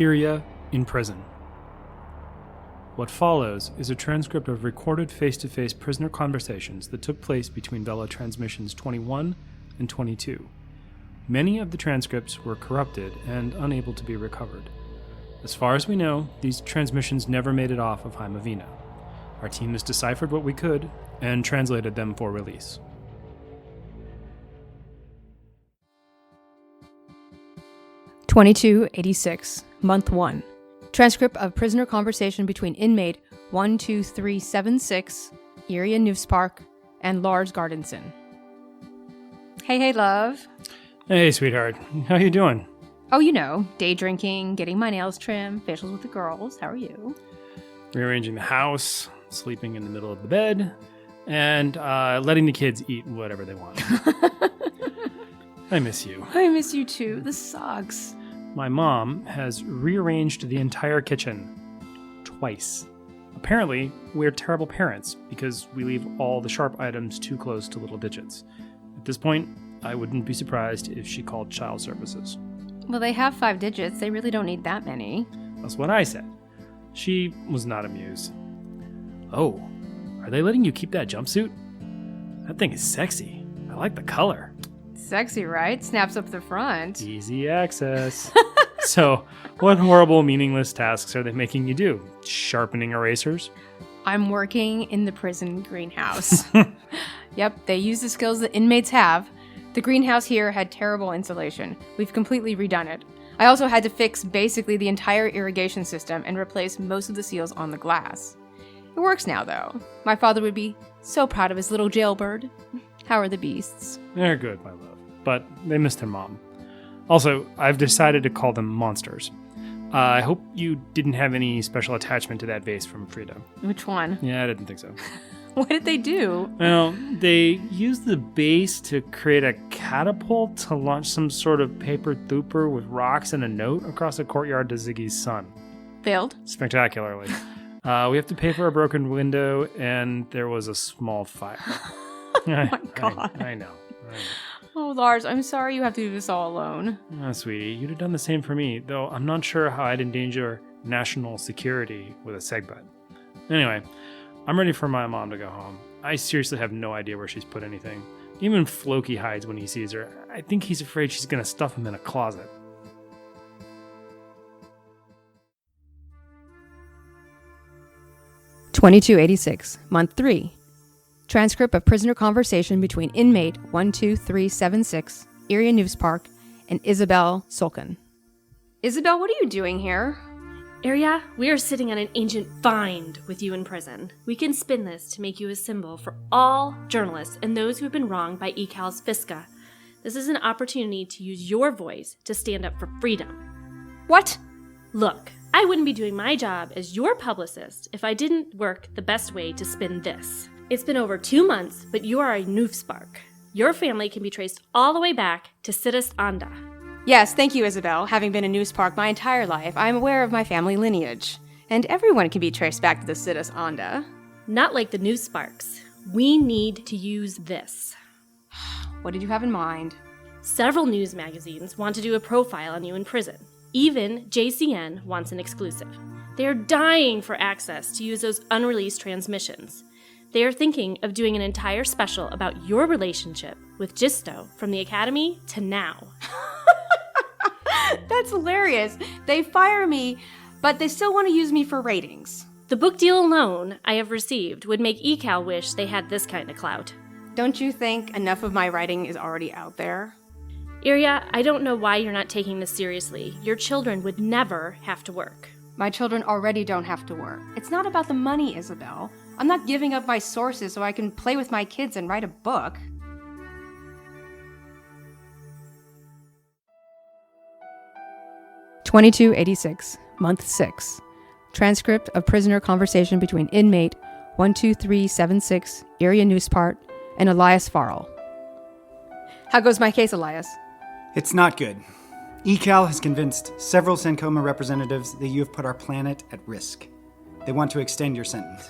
Irja in prison. What follows is a transcript of recorded face-to-face prisoner conversations that took place between Vela transmissions 21 and 22. Many of the transcripts were corrupted and unable to be recovered. As far as we know, these transmissions never made it off of Heimavinna. Our team has deciphered what we could and translated them for release. (2286), Month 1. Transcript of prisoner conversation between inmate 12376, Irja Newspark, and Lars Gardenson. Hey, love. Hey, sweetheart. How you doing? Oh, you know, day drinking, getting my nails trimmed, facials with the girls. How are you? Rearranging the house, sleeping in the middle of the bed, and letting the kids eat whatever they want. I miss you. I miss you too. This sucks. My mom has rearranged the entire kitchen twice. Apparently, we're terrible parents because we leave all the sharp items too close to little digits. At this point, I wouldn't be surprised if she called child services. Well, they have 5 digits. They really don't need that many. That's what I said. She was not amused. Oh, are they letting you keep that jumpsuit? That thing is sexy. I like the color. Sexy, right? Snaps up the front. Easy access. So, what horrible, meaningless tasks are they making you do? Sharpening erasers? I'm working in the prison greenhouse. Yep, they use the skills that inmates have. The greenhouse here had terrible insulation. We've completely redone it. I also had to fix basically the entire irrigation system and replace most of the seals on the glass. It works now, though. My father would be so proud of his little jailbird. How are the beasts? They're good, my love. But they missed their mom. Also, I've decided to call them monsters. I hope you didn't have any special attachment to that vase from Frida. Which one? Yeah, I didn't think so. What did they do? Well, they used the base to create a catapult to launch some sort of paper thooper with rocks and a note across the courtyard to Ziggy's son. Failed? Spectacularly. We have to pay for a broken window, and there was a small fire. Oh my God. I know. Oh, Lars, I'm sorry you have to do this all alone. Oh, sweetie, you'd have done the same for me, though I'm not sure how I'd endanger national security with a segbed. Anyway, I'm ready for my mom to go home. I seriously have no idea where she's put anything. Even Floki hides when he sees her. I think he's afraid she's going to stuff him in a closet. (2286), Month 3. Transcript of prisoner conversation between inmate 12376, Irja Newspark, and Isabel Sulkin. Isabel, what are you doing here? Irja, we are sitting on an ancient find with you in prison. We can spin this to make you a symbol for all journalists and those who have been wronged by ECAL's FISCA. This is an opportunity to use your voice to stand up for freedom. What? Look, I wouldn't be doing my job as your publicist if I didn't work the best way to spin this. It's been over 2 months, but you are a Newspark. Your family can be traced all the way back to Siddhis Anda. Yes, thank you, Isabel. Having been a Newspark my entire life, I am aware of my family lineage. And everyone can be traced back to the Siddhis Anda. Not like the Newsparks. We need to use this. What did you have in mind? Several news magazines want to do a profile on you in prison. Even JCN wants an exclusive. They are dying for access to use those unreleased transmissions. They are thinking of doing an entire special about your relationship with Gisto from the Academy to now. That's hilarious. They fire me, but they still want to use me for ratings. The book deal alone I have received would make ECAL wish they had this kind of clout. Don't you think enough of my writing is already out there? Irja, I don't know why you're not taking this seriously. Your children would never have to work. My children already don't have to work. It's not about the money, Isabel. I'm not giving up my sources so I can play with my kids and write a book. (2286), Month 6. Transcript of prisoner conversation between inmate 12376, Irja Newspark, and Elias Farrell. How goes my case, Elias? It's not good. ECAL has convinced several Sencoma representatives that you have put our planet at risk. They want to extend your sentence.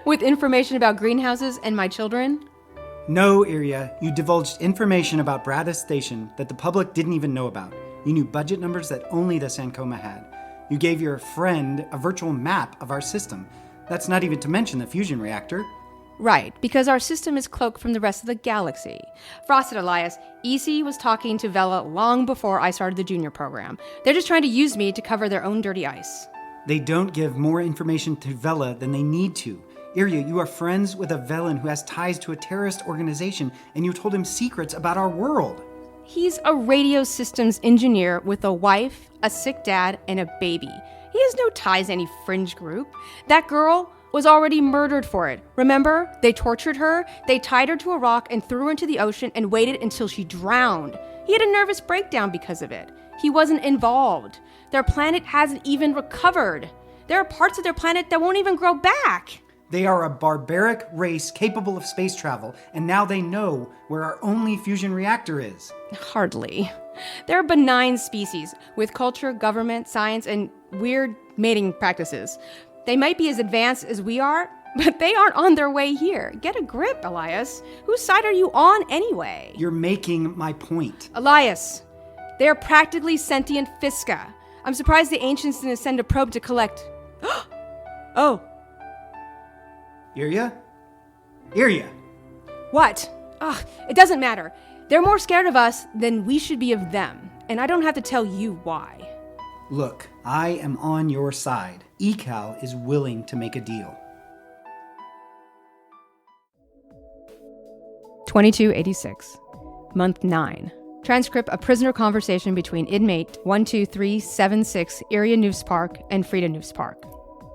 With information about greenhouses and my children? No, Irja, you divulged information about Bradis Station that the public didn't even know about. You knew budget numbers that only the Sankoma had. You gave your friend a virtual map of our system. That's not even to mention the fusion reactor. Right, because our system is cloaked from the rest of the galaxy. Frosted Elias, EC was talking to Vela long before I started the junior program. They're just trying to use me to cover their own dirty ice. They don't give more information to Vela than they need to. Irja, you are friends with a Velan who has ties to a terrorist organization, and you told him secrets about our world. He's a radio systems engineer with a wife, a sick dad, and a baby. He has no ties to any fringe group. That girl was already murdered for it. Remember? They tortured her, they tied her to a rock and threw her into the ocean and waited until she drowned. He had a nervous breakdown because of it. He wasn't involved. Their planet hasn't even recovered. There are parts of their planet that won't even grow back. They are a barbaric race capable of space travel, and now they know where our only fusion reactor is. Hardly. They're a benign species with culture, government, science, and weird mating practices. They might be as advanced as we are, but they aren't on their way here. Get a grip, Elias. Whose side are you on anyway? You're making my point. Elias, they are practically sentient Fiska. I'm surprised the ancients didn't send a probe to collect. Oh. Irja? Irja! What? Ugh, it doesn't matter. They're more scared of us than we should be of them, and I don't have to tell you why. Look, I am on your side. ECAL is willing to make a deal. 2286, month 9. Transcript of prisoner conversation between inmate 12376 Irja Newspark and Frida Newspark.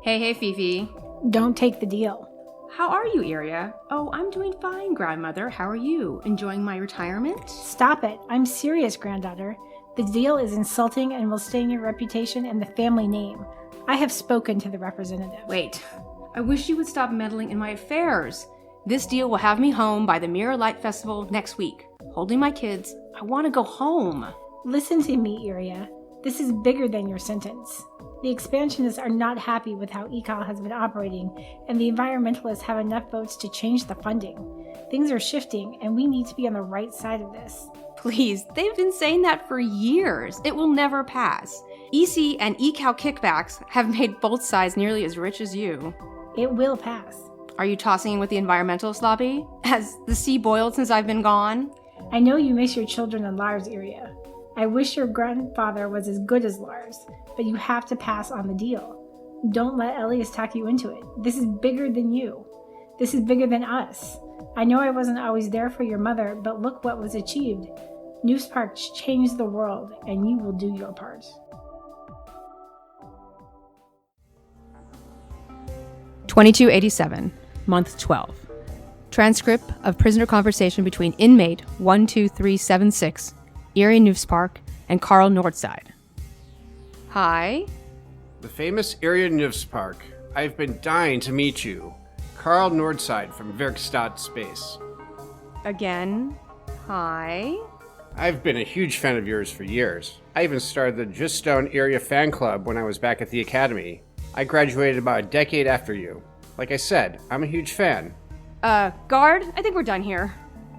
Hey, Fifi. Don't take the deal. How are you, Irja? Oh, I'm doing fine, grandmother. How are you? Enjoying my retirement? Stop it. I'm serious, granddaughter. The deal is insulting and will stain your reputation and the family name. I have spoken to the representative. Wait. I wish you would stop meddling in my affairs. This deal will have me home by the Mirror Light Festival next week. Holding my kids. I want to go home. Listen to me, Irja. This is bigger than your sentence. The expansionists are not happy with how ECAL has been operating, and the environmentalists have enough votes to change the funding. Things are shifting, and we need to be on the right side of this. Please, they've been saying that for years. It will never pass. EC and ECAL kickbacks have made both sides nearly as rich as you. It will pass. Are you tossing in with the environmentalist lobby? Has the sea boiled since I've been gone? I know you miss your children and Lars, Irja. I wish your grandfather was as good as Lars, but you have to pass on the deal. Don't let Elias talk you into it. This is bigger than you. This is bigger than us. I know I wasn't always there for your mother, but look what was achieved. Newspark changed the world, and you will do your part. (2287), month 12. Transcript of prisoner conversation between inmate 12376, Irja Newspark, and Carl Nordside. Hi. The famous Irja Newspark. I've been dying to meet you. Carl Nordside from Werkstatt Space. Again. Hi. I've been a huge fan of yours for years. I even started the Just Stone Irja fan club when I was back at the academy. I graduated about a decade after you. Like I said, I'm a huge fan. Guard, I think we're done here.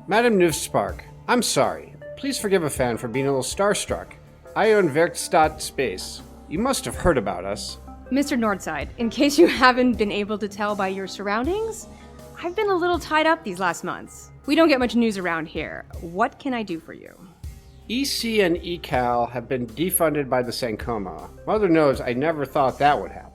Madam Newspark, I'm sorry. Please forgive a fan for being a little starstruck. I own Werkstatt Space. You must have heard about us. Mr. Nordside, in case you haven't been able to tell by your surroundings, I've been a little tied up these last months. We don't get much news around here. What can I do for you? EC and ECAL have been defunded by the Sankoma. Mother knows I never thought that would happen.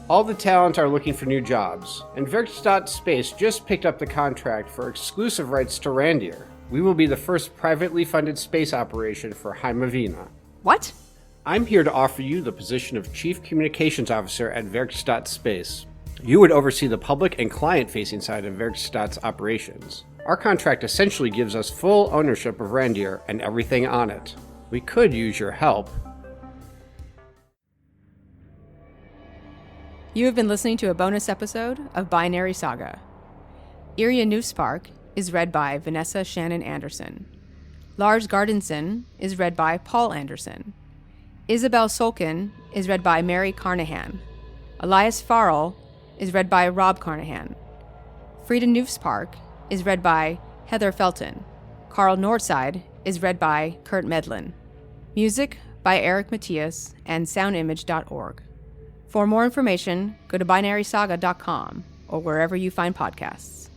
All the talent are looking for new jobs, and Werkstatt Space just picked up the contract for exclusive rights to Randir. We will be the first privately funded space operation for Heimavinna. What? I'm here to offer you the position of Chief Communications Officer at Werkstatt Space. You would oversee the public and client-facing side of Werkstatt's operations. Our contract essentially gives us full ownership of Randir and everything on it. We could use your help. You have been listening to a bonus episode of Binary Saga. Irja Newspark is read by Vanessa Shannon Anderson. Lars Gardenson is read by Paul Anderson. Isabel Solkin is read by Mary Carnahan. Elias Farrell is read by Rob Carnahan. Frida Newspark is read by Heather Felton. Carl Nordside is read by Kurt Medlin. Music by Eric Matthias and soundimage.org. For more information, go to binarysaga.com or wherever you find podcasts.